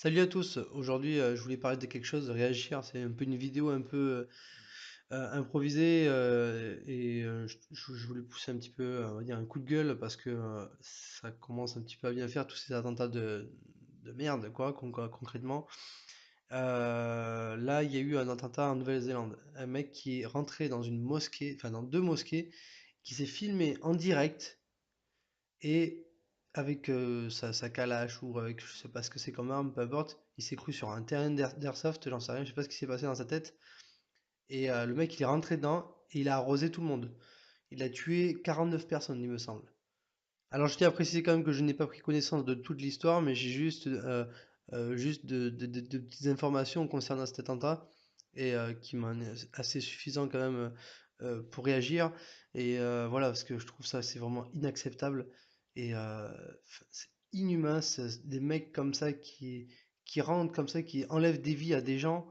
Salut à tous, aujourd'hui je voulais parler de quelque chose, de réagir, c'est un peu une vidéo un peu improvisée je voulais pousser un petit peu, on va dire un coup de gueule parce que ça commence un petit peu à bien faire tous ces attentats de merde quoi, concrètement. Là il y a eu un attentat en Nouvelle-Zélande, un mec qui est rentré dans une mosquée, enfin dans deux mosquées, qui s'est filmé en direct et avec sa calache ou avec je sais pas ce que c'est comme arme, peu importe, il s'est cru sur un terrain d'airsoft, j'en sais rien, je sais pas ce qui s'est passé dans sa tête. Et le mec il est rentré dedans et il a arrosé tout le monde. Il a tué 49 personnes, il me semble. Alors je tiens à préciser quand même que je n'ai pas pris connaissance de toute l'histoire, mais j'ai juste de petites informations concernant cet attentat et qui m'en est assez suffisant quand même pour réagir. Et voilà, parce que je trouve ça c'est vraiment inacceptable et c'est inhumain, des mecs comme ça qui rentrent comme ça, qui enlèvent des vies à des gens,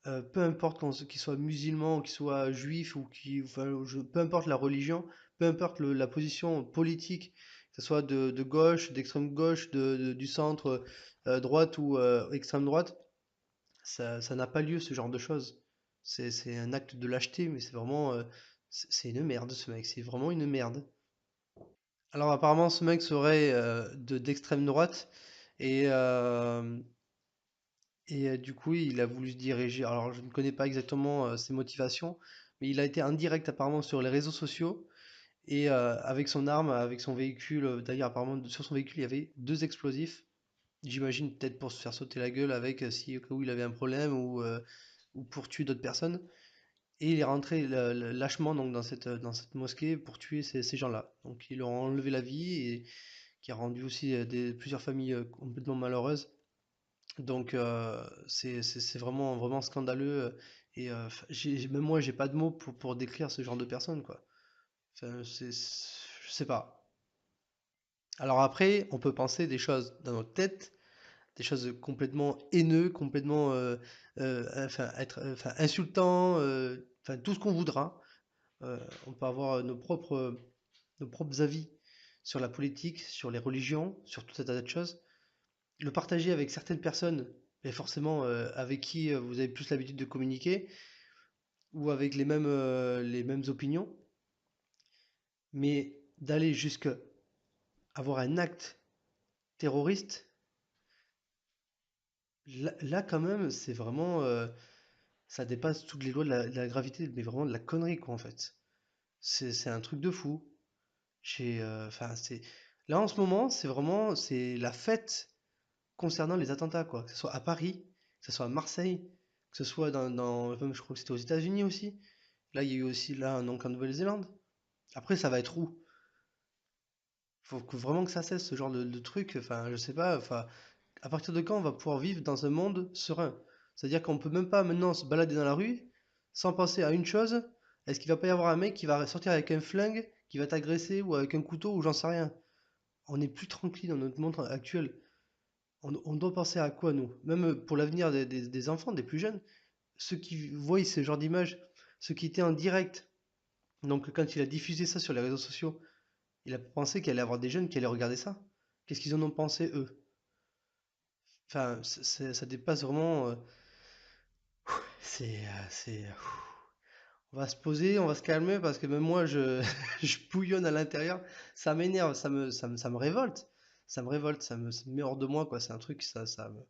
peu importe qu'ils soient musulmans, qu'ils soient juifs ou enfin, peu importe la religion, peu importe la position politique, que ce soit de gauche, d'extrême gauche, du centre, droite ou extrême droite, ça n'a pas lieu ce genre de choses. C'est un acte de lâcheté, mais c'est vraiment, c'est une merde ce mec, c'est vraiment une merde. Alors apparemment ce mec serait d'extrême droite et, euh, et du coup, il a voulu se diriger. Alors, je ne connais pas exactement ses motivations, mais il a été indirect apparemment sur les réseaux sociaux et avec son arme, avec son véhicule. D'ailleurs, apparemment, sur son véhicule, il y avait deux explosifs. J'imagine peut-être pour se faire sauter la gueule avec si au cas où il avait un problème ou pour tuer d'autres personnes. Et il est rentré lâchement donc dans cette mosquée pour tuer ces gens-là. Donc, ils leur ont enlevé la vie et qui a rendu aussi plusieurs familles complètement malheureuses. Donc c'est vraiment vraiment scandaleux et même moi j'ai pas de mots pour décrire ce genre de personne quoi. Enfin, je sais pas. Alors après, on peut penser des choses dans notre tête, des choses complètement haineux, complètement enfin enfin insultant, enfin tout ce qu'on voudra. On peut avoir nos propres avis sur la politique, sur les religions, sur tout un tas de choses. Le partager avec certaines personnes, et forcément avec qui vous avez plus l'habitude de communiquer, ou avec les mêmes opinions, mais d'aller jusqu'à avoir un acte terroriste, là, quand même, c'est vraiment, ça dépasse toutes les lois de la gravité, mais vraiment de la connerie, quoi, en fait. C'est un truc de fou. Enfin, là, en ce moment, c'est la fête concernant les attentats, quoi. Que ce soit à Paris, que ce soit à Marseille, que ce soit même, je crois que c'était aux États-Unis aussi. Là, il y a eu aussi là donc en Nouvelle-Zélande. Après, ça va être où? Faut vraiment que ça cesse ce genre de truc. Enfin, je sais pas. Enfin, à partir de quand on va pouvoir vivre dans un monde serein? C'est-à-dire qu'on peut même pas maintenant se balader dans la rue sans penser à une chose. Est-ce qu'il va pas y avoir un mec qui va sortir avec un flingue, qui va t'agresser ou avec un couteau ou j'en sais rien? On n'est plus tranquille dans notre monde actuel. On doit penser à quoi, nous? Même pour l'avenir des enfants, des plus jeunes, ceux qui voient ce genre d'images, ceux qui étaient en direct. Donc, quand il a diffusé ça sur les réseaux sociaux, il a pensé qu'il allait avoir des jeunes qui allaient regarder ça. Qu'est-ce qu'ils en ont pensé, eux? Enfin, ça dépasse vraiment. On va se poser, on va se calmer parce que même moi, je bouillonne à l'intérieur. Ça m'énerve, ça me révolte. Ça me met hors de moi, quoi. C'est un truc, ça me.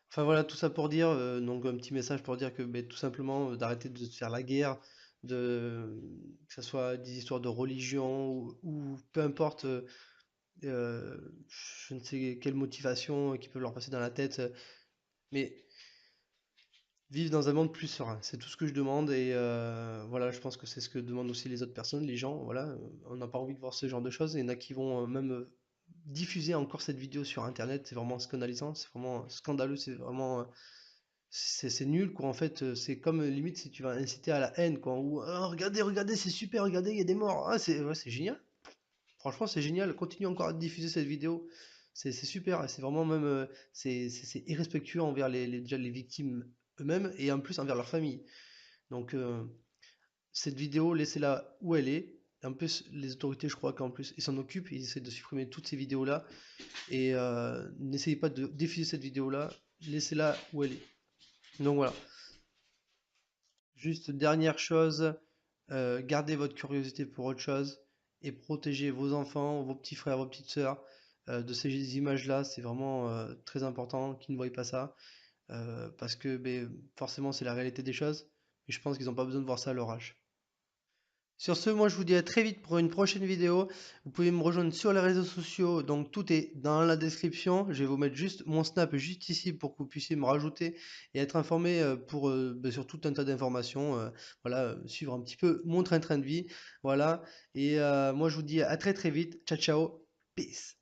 Enfin voilà, tout ça pour dire, donc un petit message pour dire que ben, tout simplement d'arrêter de se faire la guerre, que ce soit des histoires de religion ou peu importe, euh, je ne sais quelle motivation qui peut leur passer dans la tête, mais vivre dans un monde plus serein, c'est tout ce que je demande et voilà, je pense que c'est ce que demandent aussi les autres personnes, les gens, voilà, on n'a pas envie de voir ce genre de choses, il y en a qui vont même diffuser encore cette vidéo sur Internet, c'est vraiment scandalisant, c'est vraiment scandaleux, c'est vraiment c'est nul quoi en fait, c'est comme limite si tu vas inciter à la haine quoi, ou ah, regardez, regardez, c'est super, regardez, il y a des morts, ah c'est ouais, c'est génial, franchement c'est génial, continue encore à diffuser cette vidéo, c'est super, c'est vraiment même c'est irrespectueux envers déjà les victimes eux-mêmes et en plus envers leur famille. Donc cette vidéo, laissez-la où elle est, En plus, les autorités, je crois qu'en plus, ils s'en occupent, ils essaient de supprimer toutes ces vidéos-là. Et n'essayez pas de diffuser cette vidéo-là, laissez-la où elle est. Donc voilà. Juste dernière chose, gardez votre curiosité pour autre chose et protégez vos enfants, vos petits frères, vos petites sœurs de ces images-là. C'est vraiment très important qu'ils ne voient pas ça parce que ben, forcément c'est la réalité des choses. Mais je pense qu'ils n'ont pas besoin de voir ça à leur âge. Sur ce, moi je vous dis à très vite pour une prochaine vidéo. Vous pouvez me rejoindre sur les réseaux sociaux, donc tout est dans la description. Je vais vous mettre juste mon snap juste ici pour que vous puissiez me rajouter et être informé sur tout un tas d'informations. Voilà, suivre un petit peu mon train-train de vie. Voilà, et moi je vous dis à très très vite. Ciao ciao, peace.